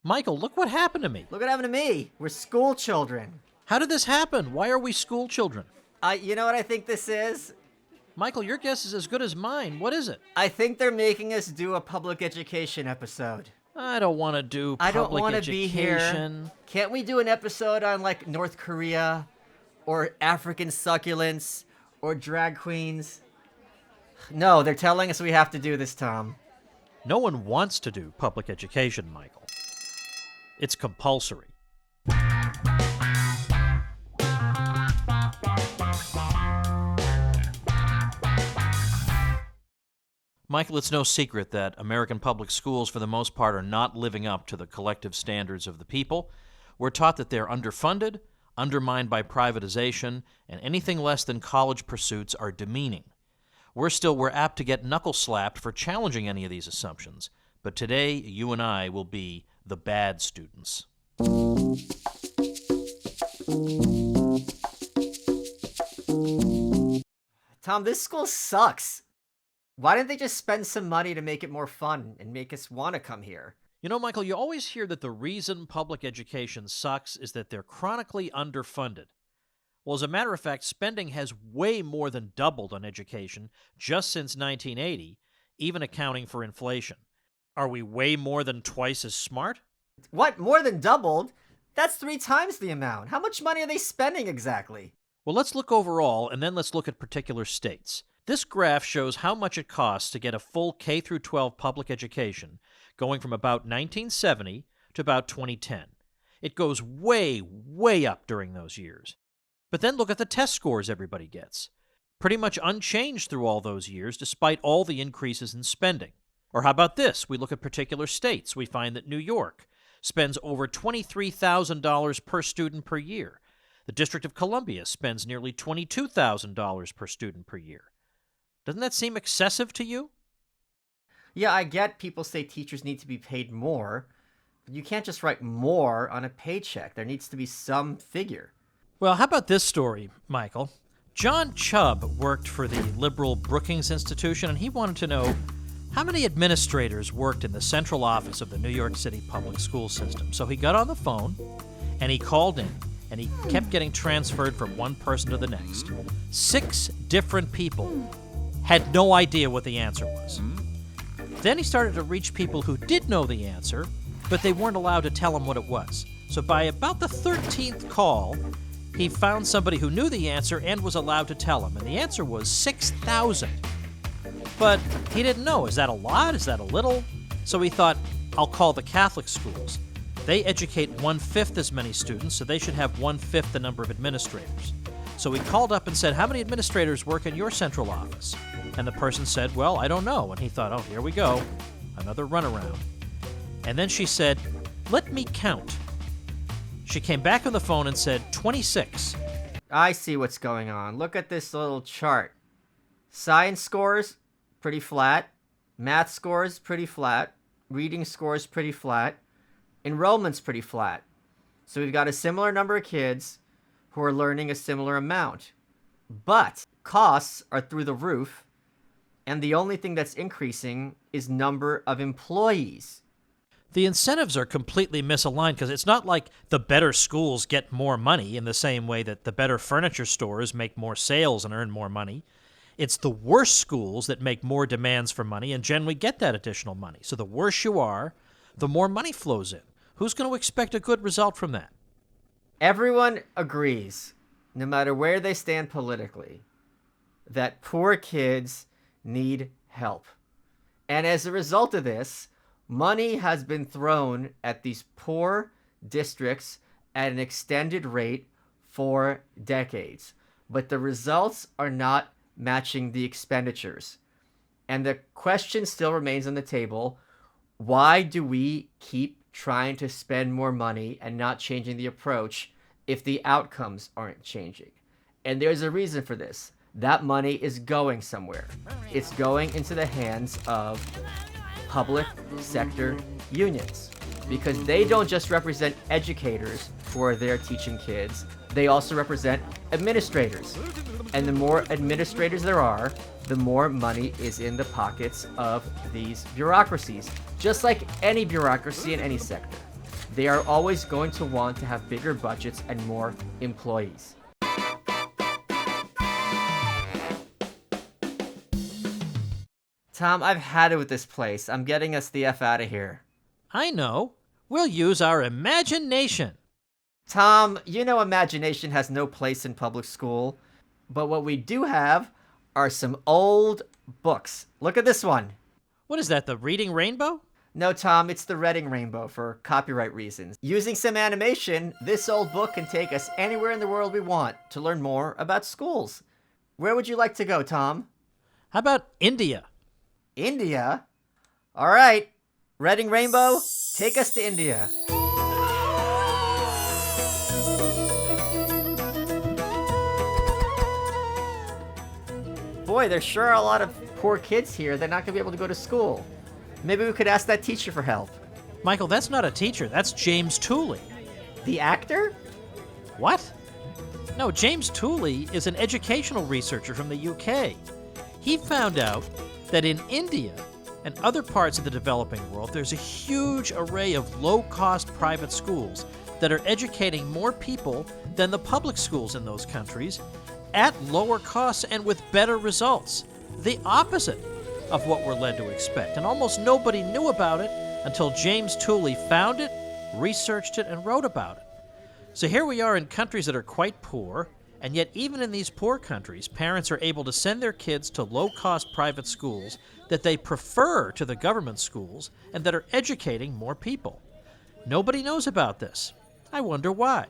Michael, look what happened to me. Look what happened to me. We're school children. How did this happen? Why are we school children? You know what I think this is? Michael, your guess is as good as mine. What is it? I think they're making us do a public education episode. I don't want to do public I don't want to education. be here. Can't we do an episode on, like, North Korea? Or African succulents? Or drag queens? No, they're telling us we have to do this, Tom. No one wants to do public education, Michael. It's compulsory. Michael, it's no secret that American public schools, for the most part, are not living up to the collective standards of the people. We're taught that they're underfunded, undermined by privatization, and anything less than college pursuits are demeaning. We're apt to get knuckle-slapped for challenging any of these assumptions, but today you and I will be the bad students. Tom, this school sucks. Why didn't they just spend some money to make it more fun and make us want to come here? You know, Michael, you always hear that the reason public education sucks is that they're chronically underfunded. Well, as a matter of fact, spending has way more than doubled on education just since 1980, even accounting for inflation. Are we way more than twice as smart? What? More than doubled? That's 3 times the amount. How much money are they spending exactly? Well, let's look overall, and then let's look at particular states. This graph shows how much it costs to get a full K-12 public education, going from about 1970 to about 2010. It goes way, way up during those years. But then look at the test scores everybody gets. Pretty much unchanged through all those years, despite all the increases in spending. Or how about this? We look at particular states. We find that New York spends over $23,000 per student per year. The District of Columbia spends nearly $22,000 per student per year. Doesn't that seem excessive to you? Yeah, I get people say teachers need to be paid more, but you can't just write more on a paycheck. There needs to be some figure. Well, how about this story, Michael? John Chubb worked for the liberal Brookings Institution, and he wanted to know how many administrators worked in the central office of the New York City public school system. So he got on the phone, and he called in, and he kept getting transferred from one person to the next. 6 different people had no idea what the answer was. Then he started to reach people who did know the answer, but they weren't allowed to tell him what it was. So by about the 13th call, he found somebody who knew the answer and was allowed to tell him, and the answer was 6,000. But he didn't know. Is that a lot? Is that a little? So he thought, I'll call the Catholic schools. They educate 1/5 as many students, so they should have 1/5 the number of administrators. So he called up and said, how many administrators work in your central office? And the person said, well, I don't know. And he thought, oh, here we go. Another runaround. And then she said, let me count. She came back on the phone and said, 26. I see what's going on. Look at this little chart. Science scores, pretty flat. Math scores, pretty flat. Reading scores, pretty flat. Enrollment's pretty flat. So we've got a similar number of kids who are learning a similar amount. But costs are through the roof, and the only thing that's increasing is number of employees. The incentives are completely misaligned because it's not like the better schools get more money in the same way that the better furniture stores make more sales and earn more money. It's the worse schools that make more demands for money and generally get that additional money. So the worse you are, the more money flows in. Who's going to expect a good result from that? Everyone agrees, no matter where they stand politically, that poor kids need help. And as a result of this, money has been thrown at these poor districts at an extended rate for decades. But the results are not matching the expenditures. And the question still remains on the table, why do we keep trying to spend more money and not changing the approach if the outcomes aren't changing? And there's a reason for this. That money is going somewhere. It's going into the hands of public sector unions, because they don't just represent educators who are there teaching kids, they also represent administrators. And the more administrators there are, the more money is in the pockets of these bureaucracies, just like any bureaucracy in any sector. they are always going to want to have bigger budgets and more employees. Tom, I've had it with this place. I'm getting us the F out of here. I know. We'll use our imagination. Tom, you know imagination has no place in public school. But what we do have are some old books. Look at this one. What is that, the Reading Rainbow? No, Tom, it's the Reading Rainbow for copyright reasons. Using some animation, this old book can take us anywhere in the world we want to learn more about schools. Where would you like to go, Tom? How about India? India? All right. Reading Rainbow, take us to India. Boy, there sure are a lot of poor kids here. They're not going to be able to go to school. Maybe we could ask that teacher for help. Michael, that's not a teacher. That's James Tooley. The actor? What? No, James Tooley is an educational researcher from the UK. He found out that in India and other parts of the developing world, there's a huge array of low-cost private schools that are educating more people than the public schools in those countries at lower costs and with better results. The opposite of what we're led to expect. And almost nobody knew about it until James Tooley found it, researched it, and wrote about it. So here we are in countries that are quite poor, and yet even in these poor countries, parents are able to send their kids to low-cost private schools that they prefer to the government schools and that are educating more people. Nobody knows about this. I wonder why.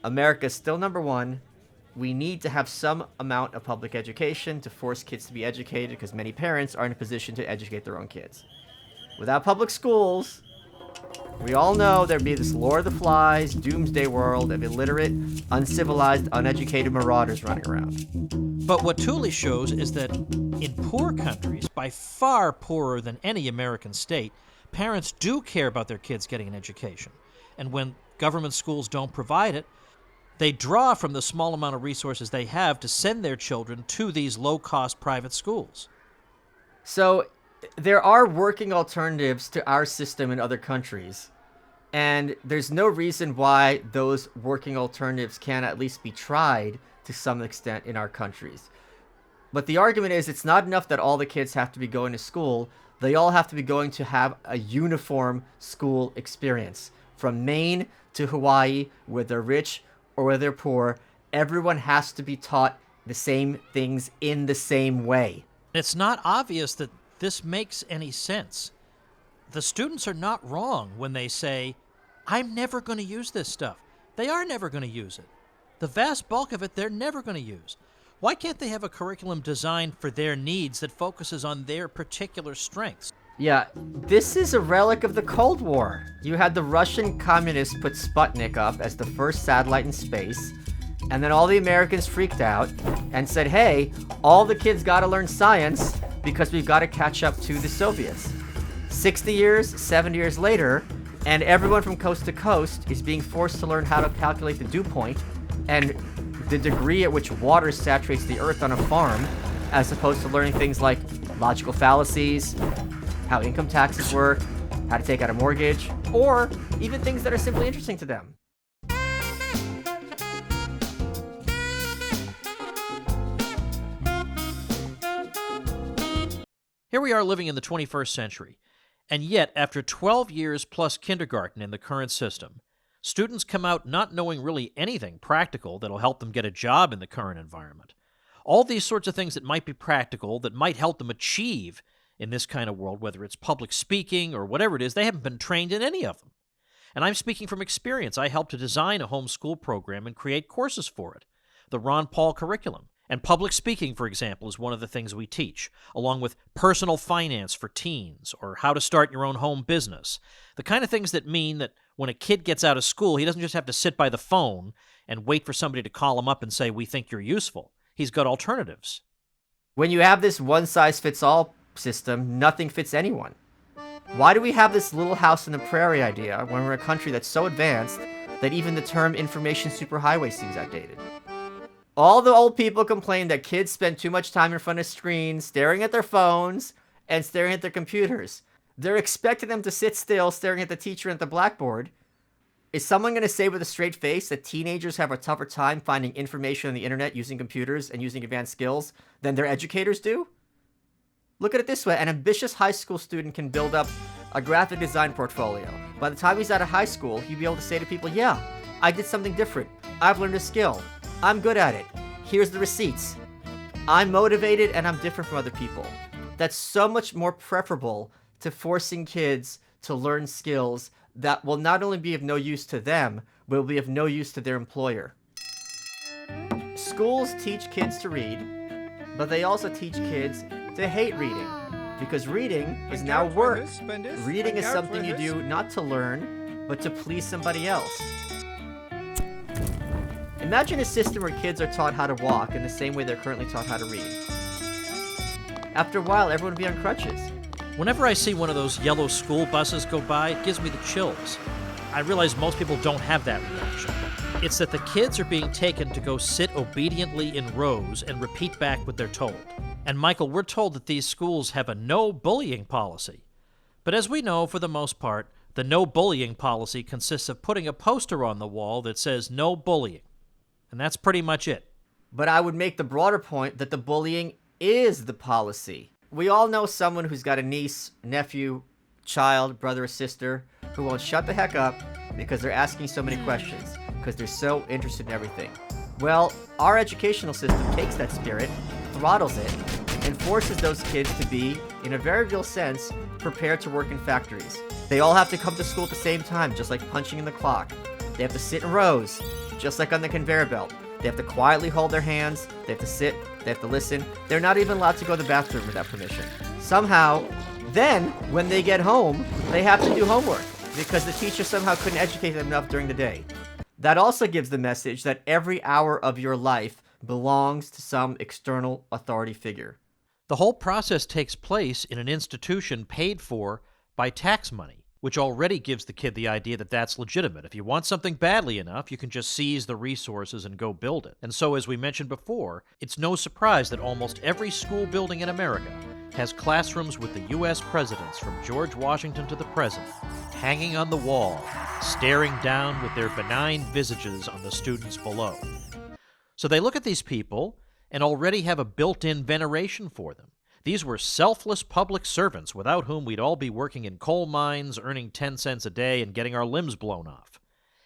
America's still number one. We need to have some amount of public education to force kids to be educated because many parents are in a position to educate their own kids. Without public schools, we all know there'd be this Lord of the Flies, doomsday world of illiterate, uncivilized, uneducated marauders running around. But what Tooley shows is that in poor countries, by far poorer than any American state, parents do care about their kids getting an education. And when government schools don't provide it, they draw from the small amount of resources they have to send their children to these low-cost private schools. So there are working alternatives to our system in other countries, and there's no reason why those working alternatives can't at least be tried to some extent in our countries. But the argument is it's not enough that all the kids have to be going to school. They all have to be going to have a uniform school experience. From Maine to Hawaii, whether they're rich or whether they're poor, everyone has to be taught the same things in the same way. It's not obvious that this makes any sense. The students are not wrong when they say, I'm never going to use this stuff. They are never going to use it. The vast bulk of it, they're never going to use. Why can't they have a curriculum designed for their needs that focuses on their particular strengths? Yeah, this is a relic of the Cold War. You had the Russian communists put Sputnik up as the first satellite in space, and then all the Americans freaked out and said, hey, all the kids gotta learn science because we've got to catch up to the Soviets. 60 years, 70 years later, and everyone from coast to coast is being forced to learn how to calculate the dew point and the degree at which water saturates the earth on a farm, as opposed to learning things like logical fallacies, how income taxes work, how to take out a mortgage, or even things that are simply interesting to them. Here we are living in the 21st century, and yet after 12 years plus kindergarten in the current system, students come out not knowing really anything practical that'll help them get a job in the current environment. All these sorts of things that might be practical, that might help them achieve in this kind of world, whether it's public speaking or whatever it is, they haven't been trained in any of them. And I'm speaking from experience. I helped to design a homeschool program and create courses for it, the Ron Paul curriculum. And public speaking, for example, is one of the things we teach, along with personal finance for teens or how to start your own home business. The kind of things that mean that when a kid gets out of school, he doesn't just have to sit by the phone and wait for somebody to call him up and say, we think you're useful. He's got alternatives. When you have this one-size-fits-all system, nothing fits anyone. Why do we have this little house in the prairie idea when we're a country that's so advanced that even the term information superhighway seems outdated? All the old people complain that kids spend too much time in front of screens, staring at their phones, and staring at their computers. They're expecting them to sit still, staring at the teacher at the blackboard, Is someone going to say with a straight face that teenagers have a tougher time finding information on the internet using computers and using advanced skills than their educators do? Look at it this way. An ambitious high school student can build up a graphic design portfolio. By the time he's out of high school, he'll be able to say to people, yeah, I did something different. I've learned a skill. I'm good at it. Here's the receipts. I'm motivated and I'm different from other people. That's so much more preferable to forcing kids to learn skills that will not only be of no use to them, but will be of no use to their employer. Schools teach kids to read, but they also teach kids to hate reading, because reading is now work. Reading is something you do not to learn, but to please somebody else. Imagine a system where kids are taught how to walk in the same way they're currently taught how to read. After a while, everyone would be on crutches. Whenever I see one of those yellow school buses go by, it gives me the chills. I realize most people don't have that reaction. It's that the kids are being taken to go sit obediently in rows and repeat back what they're told. And Michael, we're told that these schools have a no bullying policy. But as we know, for the most part, the no bullying policy consists of putting a poster on the wall that says no bullying. And that's pretty much it. But I would make the broader point that the bullying is the policy. We all know someone who's got a niece, nephew, child, brother, or sister who won't shut the heck up because they're asking so many questions, because they're so interested in everything. Well, our educational system takes that spirit, throttles it, and forces those kids to be, in a very real sense, prepared to work in factories. They all have to come to school at the same time, just like punching in the clock. They have to sit in rows, just like on the conveyor belt. They have to quietly hold their hands, they have to sit, they have to listen. They're not even allowed to go to the bathroom without permission. Somehow, then, when they get home, they have to do homework, because the teacher somehow couldn't educate them enough during the day. That also gives the message that every hour of your life belongs to some external authority figure. The whole process takes place in an institution paid for by tax money, which already gives the kid the idea that that's legitimate. If you want something badly enough, you can just seize the resources and go build it. And so, as we mentioned before, it's no surprise that almost every school building in America has classrooms with the U.S. presidents from George Washington to the present hanging on the wall, staring down with their benign visages on the students below. So they look at these people and already have a built-in veneration for them. These were selfless public servants without whom we'd all be working in coal mines, earning 10 cents a day, and getting our limbs blown off.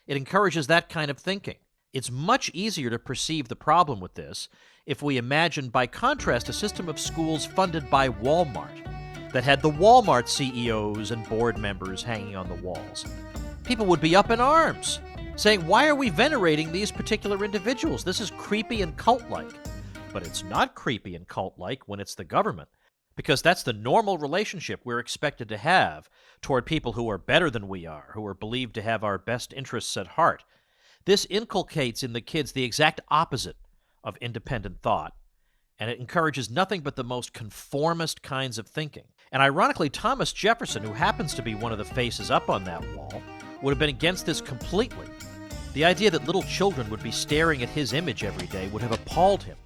It encourages that kind of thinking. It's much easier to perceive the problem with this if we imagine, by contrast, a system of schools funded by Walmart that had the Walmart CEOs and board members hanging on the walls. People would be up in arms, saying, why are we venerating these particular individuals? This is creepy and cult-like. But it's not creepy and cult-like when it's the government, because that's the normal relationship we're expected to have toward people who are better than we are, who are believed to have our best interests at heart. This inculcates in the kids the exact opposite of independent thought, and it encourages nothing but the most conformist kinds of thinking. And ironically, Thomas Jefferson, who happens to be one of the faces up on that wall, would have been against this completely. The idea that little children would be staring at his image every day would have appalled him.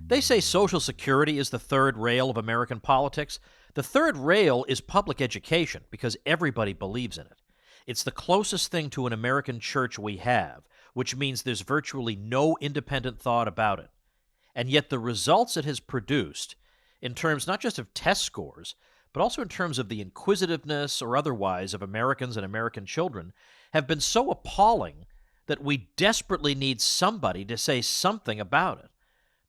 They say Social Security is the third rail of American politics. The third rail is public education, because everybody believes in it. It's the closest thing to an American church we have, which means there's virtually no independent thought about it. And yet the results it has produced, in terms not just of test scores, but also in terms of the inquisitiveness or otherwise of Americans and American children, have been so appalling that we desperately need somebody to say something about it.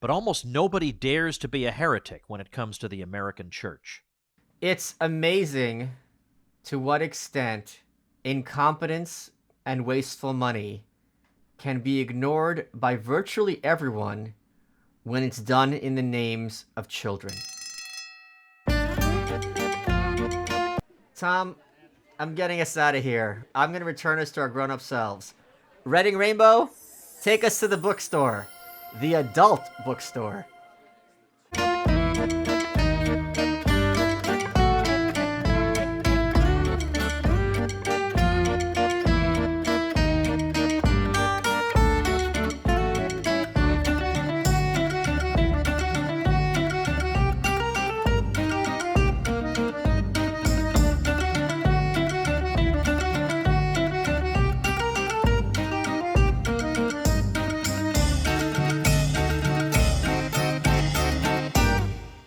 But almost nobody dares to be a heretic when it comes to the American church. It's amazing to what extent incompetence and wasteful money can be ignored by virtually everyone when it's done in the names of children. Tom, I'm getting us out of here. I'm going to return us to our grown-up selves. Reading Rainbow, take us to the bookstore. The adult bookstore.